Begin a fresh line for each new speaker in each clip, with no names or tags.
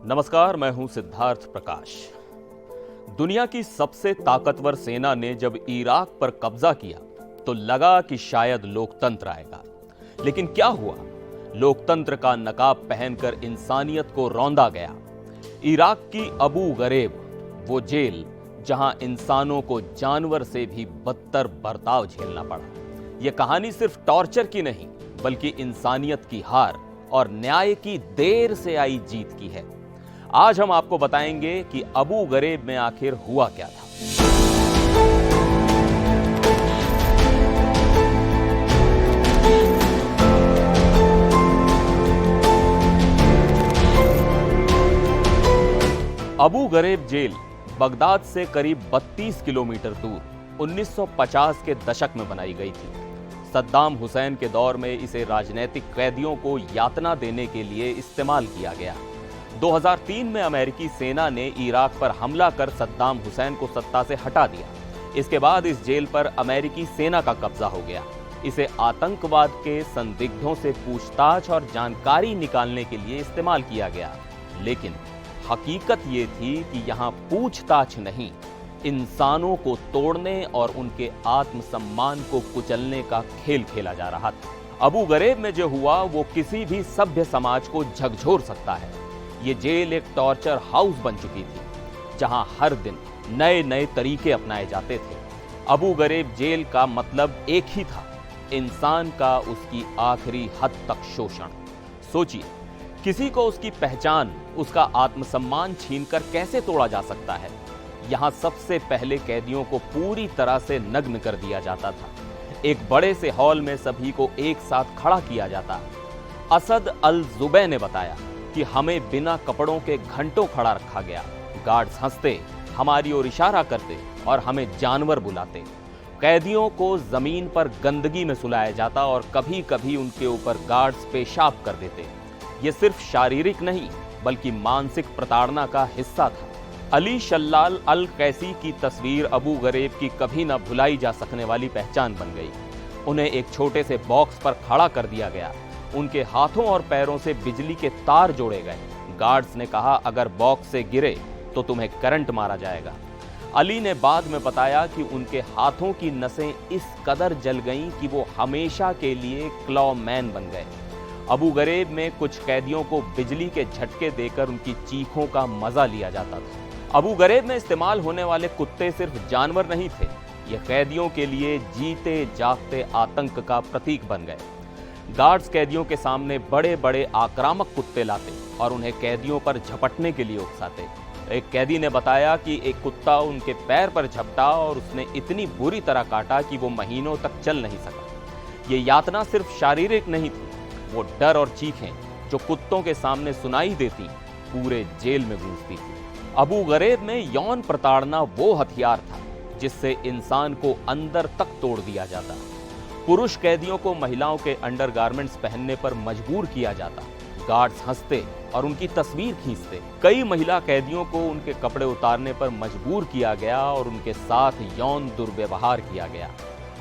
नमस्कार, मैं हूं सिद्धार्थ प्रकाश। दुनिया की सबसे ताकतवर सेना ने जब इराक पर कब्जा किया तो लगा कि शायद लोकतंत्र आएगा, लेकिन क्या हुआ? लोकतंत्र का नकाब पहनकर इंसानियत को रौंदा गया। इराक की अबू गरेब, वो जेल जहां इंसानों को जानवर से भी बदतर बर्ताव झेलना पड़ा। यह कहानी सिर्फ टॉर्चर की नहीं, बल्कि इंसानियत की हार और न्याय की देर से आई जीत की है। आज हम आपको बताएंगे कि अबू गरेब में आखिर हुआ क्या था। अबू गरेब जेल बगदाद से करीब 32 किलोमीटर दूर 1950 के दशक में बनाई गई थी। सद्दाम हुसैन के दौर में इसे राजनीतिक कैदियों को यातना देने के लिए इस्तेमाल किया गया। 2003 में अमेरिकी सेना ने इराक पर हमला कर सद्दाम हुसैन को सत्ता से हटा दिया। इसके बाद इस जेल पर अमेरिकी सेना का कब्जा हो गया। इसे आतंकवाद के संदिग्धों से पूछताछ और जानकारी निकालने के लिए इस्तेमाल किया गया, लेकिन हकीकत ये थी कि यहाँ पूछताछ नहीं, इंसानों को तोड़ने और उनके आत्मसम्मान को कुचलने का खेल खेला जा रहा था। अबू गरेब में जो हुआ वो किसी भी सभ्य समाज को झकझोर सकता है। ये जेल एक टॉर्चर हाउस बन चुकी थी, जहां हर दिन नए नए तरीके अपनाए जाते थे। अबू गरेब जेल का मतलब एक ही था, इंसान का उसकी आखिरी हद तक शोषण। सोचिए, किसी को उसकी पहचान, उसका आत्मसम्मान छीनकर कैसे तोड़ा जा सकता है। यहां सबसे पहले कैदियों को पूरी तरह से नग्न कर दिया जाता था। एक बड़े से हॉल में सभी को एक साथ खड़ा किया जाता। असद अल जुबै ने बताया कि हमें बिना कपड़ों के घंटों खड़ा रखा गया। गार्ड्स हंसते, हमारी ओर इशारा करते और हमें जानवर बुलाते। कैदियों को जमीन पर गंदगी में सुलाया जाता और कभी कभी उनके ऊपर गार्ड्स पेशाब कर देते। ये सिर्फ शारीरिक नहीं, बल्कि मानसिक प्रताड़ना का हिस्सा था। अली शल्लाल अल कैसी की तस्वीर अबू गरेब की कभी न भुलाई जा सकने वाली पहचान बन गई। उन्हें एक छोटे से बॉक्स पर खड़ा कर दिया गया। उनके हाथों और पैरों से बिजली के तार जोड़े गए। गार्ड्स ने कहा, अगर बॉक्स से गिरे तो तुम्हें करंट मारा जाएगा। अली ने बाद में बताया कि उनके हाथों की नसें इस कदर जल गईं कि वो हमेशा के लिए क्लॉ मैन बन गए। अबू गरेब में कुछ कैदियों को बिजली के झटके देकर उनकी चीखों का मजा लिया जाता था। अबू गरेब में इस्तेमाल होने वाले कुत्ते सिर्फ जानवर नहीं थे, ये कैदियों के लिए जीते जागते आतंक का प्रतीक बन गए। गार्ड्स कैदियों के सामने बड़े बड़े आक्रामक कुत्ते लाते और उन्हें कैदियों पर झपटने के लिए उकसाते। एक कैदी ने बताया कि एक कुत्ता उनके पैर पर झपटा और उसने इतनी बुरी तरह काटा कि वो महीनों तक चल नहीं सका। ये यातना सिर्फ शारीरिक नहीं थी, वो डर और चीखें जो कुत्तों के सामने सुनाई देती पूरे जेल में गूंजती थी। अबू गरेब में यौन प्रताड़ना वो हथियार था जिससे इंसान को अंदर तक तोड़ दिया जाता। पुरुष कैदियों को महिलाओं के अंडरगारमेंट्स पहनने पर मजबूर किया जाता। गार्ड्स हंसते और उनकी तस्वीर खींचते। कई महिला कैदियों को उनके कपड़े उतारने पर मजबूर किया गया और उनके साथ यौन दुर्व्यवहार किया गया।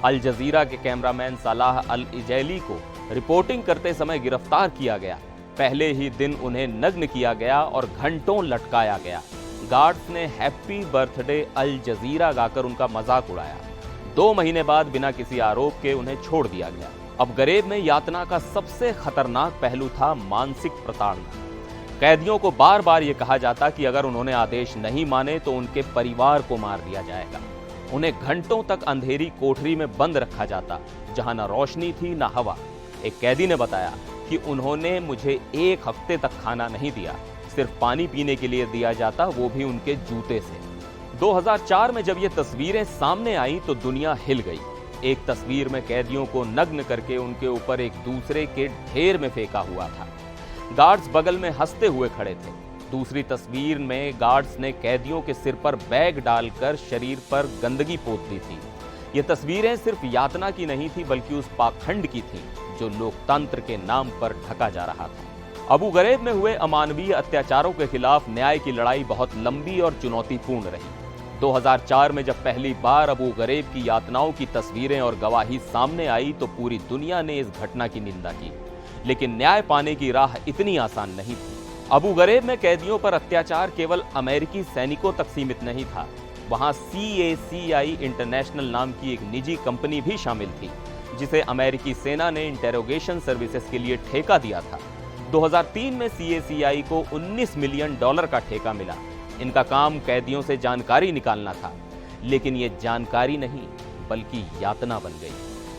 अल जजीरा के कैमरामैन सलाह अल इजैली को रिपोर्टिंग करते समय गिरफ्तार किया गया। पहले ही दिन उन्हें नग्न किया गया और घंटों लटकाया गया। गार्ड्स ने हैप्पी बर्थडे अल जजीरा गाकर उनका मजाक उड़ाया। 2 महीने बाद बिना किसी आरोप के उन्हें छोड़ दिया गया। अब गरेब में यातना का सबसे खतरनाक पहलू था मानसिक प्रताड़ना। कैदियों को बार बार यह कहा जाता कि अगर उन्होंने आदेश नहीं माने तो उनके परिवार को मार दिया जाएगा। उन्हें घंटों तक अंधेरी कोठरी में बंद रखा जाता, जहां न रोशनी थी न हवा। एक कैदी ने बताया कि उन्होंने मुझे 1 हफ्ते तक खाना नहीं दिया, सिर्फ पानी पीने के लिए दिया जाता, वो भी उनके जूते से। 2004 में जब ये तस्वीरें सामने आई तो दुनिया हिल गई। एक तस्वीर में कैदियों को नग्न करके उनके ऊपर एक दूसरे के ढेर में फेंका हुआ था। गार्ड्स बगल में हंसते हुए खड़े थे। दूसरी तस्वीर में गार्ड्स ने कैदियों के सिर पर बैग डालकर शरीर पर गंदगी पोत दी थी। ये तस्वीरें सिर्फ यातना की नहीं थी, बल्कि उस पाखंड की थी जो लोकतंत्र के नाम पर ढका जा रहा था। अबू गरेब में हुए अमानवीय अत्याचारों के खिलाफ न्याय की लड़ाई बहुत लंबी और चुनौतीपूर्ण रही। 2004 में जब पहली बार अबू गरेब की यातनाओं की तस्वीरें और गवाही सामने आई तो पूरी दुनिया ने इस घटना की निंदा की। लेकिन न्याय पाने की राह इतनी आसान नहीं थी। अबू गरेब में कैदियों पर अत्याचार केवल अमेरिकी सैनिकों तक सीमित नहीं था। वहां CACI इंटरनेशनल नाम की एक निजी कंपनी भी शामिल थी, जिसे अमेरिकी सेना ने इंटेरोगेशन सर्विसेज के लिए ठेका दिया था। 2003 में CACI को $19 मिलियन का ठेका मिला। इनका काम कैदियों से जानकारी निकालना था, लेकिन ये जानकारी नहीं बल्कि यातना बन गई।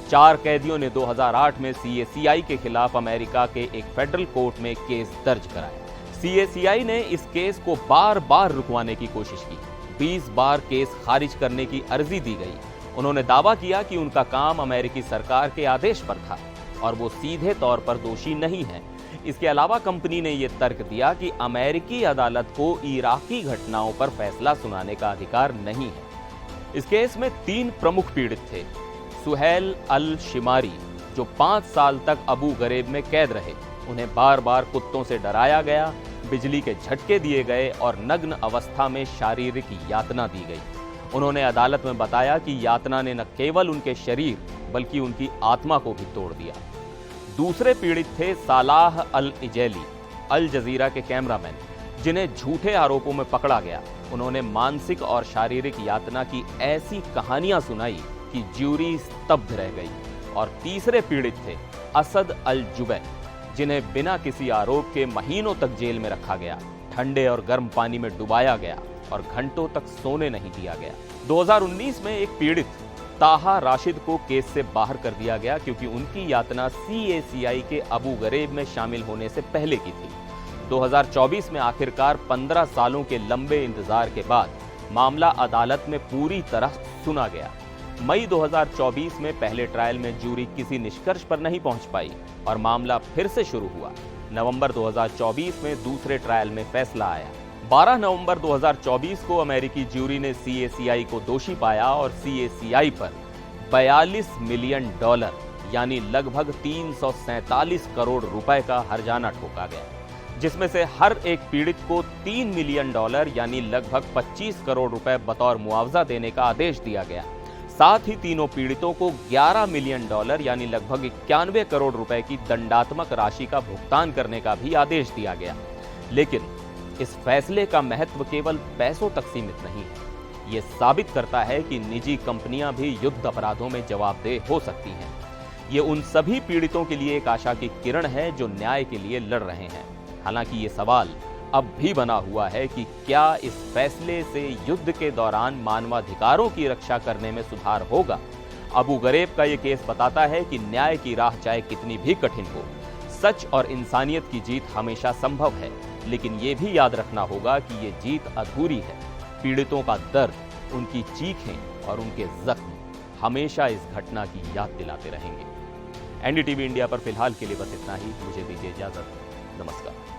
4 कैदियों ने 2008 में CACI के खिलाफ अमेरिका के एक फेडरल कोर्ट में केस दर्ज कराया। CACI ने इस केस को बार बार रुकवाने की कोशिश की। 20 बार केस खारिज करने की अर्जी दी गई। उन्होंने दावा किया कि उनका काम अमेरिकी सरकार के आदेश पर था और वो सीधे तौर पर दोषी नहीं है। इसके अलावा कंपनी ने यह तर्क दिया कि अमेरिकी अदालत को इराकी घटनाओं पर फैसला सुनाने का अधिकार नहीं है। इस केस में 3 प्रमुख पीड़ित थे। सुहेल अल शिमारी, जो 5 साल तक अबू गरेब में कैद रहे। उन्हें बार बार कुत्तों से डराया गया, बिजली के झटके दिए गए और नग्न अवस्था में शारीरिक यातना दी गई। उन्होंने अदालत में बताया कि यातना ने न केवल उनके शरीर बल्कि उनकी आत्मा को भी तोड़ दिया। दूसरे पीड़ित थे सालाह अल इजैली, अल जजीरा के कैमरामैन, जिन्हें झूठे आरोपों में पकड़ा गया। उन्होंने मानसिक और शारीरिक यातना की ऐसी कहानियां सुनाई कि ज्यूरी स्तब्ध रह गई। और तीसरे पीड़ित थे असद अल जुबै, जिन्हें बिना किसी आरोप के महीनों तक जेल में रखा गया, ठंडे और गर्म पानी में डुबाया गया और घंटों तक सोने नहीं दिया गया। 2019 में एक पीड़ित ताहा राशिद को केस से बाहर कर दिया गया, क्योंकि उनकी यातना CACI के अबू गरेब में शामिल होने से पहले की थी। 2024 में आखिरकार 15 सालों के लंबे इंतजार के बाद मामला अदालत में पूरी तरह सुना गया। मई 2024 में पहले ट्रायल में जूरी किसी निष्कर्ष पर नहीं पहुंच पाई और मामला फिर से शुरू हुआ। नवंबर 2024 में दूसरे ट्रायल में फैसला आया। 12 नवंबर 2024 को अमेरिकी ज्यूरी ने CACI को दोषी पाया और CACI पर $42 मिलियन यानी लगभग 347 करोड़ रुपए का हर्जाना ठोका गया, जिसमें से हर एक पीड़ित को $3 मिलियन यानी लगभग 25 करोड़ रुपए बतौर मुआवजा देने का आदेश दिया गया। साथ ही तीनों पीड़ितों को $11 मिलियन यानी लगभग 91 करोड़ रुपए की दंडात्मक राशि का भुगतान करने का भी आदेश दिया गया। लेकिन इस फैसले का महत्व केवल पैसों तक सीमित नहीं है। ये साबित करता है कि निजी कंपनियां भी युद्ध अपराधों में जवाबदेह हो सकती हैं। ये उन सभी पीड़ितों के लिए एक आशा की किरण है जो न्याय के लिए लड़ रहे हैं। हालांकि ये सवाल अब भी बना हुआ है कि क्या इस फैसले से युद्ध के दौरान मानवाधिकारों की रक्षा करने में सुधार होगा। अबू गरेब का ये केस बताता है कि न्याय की राह चाहे कितनी भी कठिन हो, सच और इंसानियत की जीत हमेशा संभव है। लेकिन ये भी याद रखना होगा कि ये जीत अधूरी है। पीड़ितों का दर्द, उनकी चीखें और उनके जख्म हमेशा इस घटना की याद दिलाते रहेंगे। NDTV इंडिया पर फिलहाल के लिए बस इतना ही। मुझे दीजिए इजाजत। नमस्कार।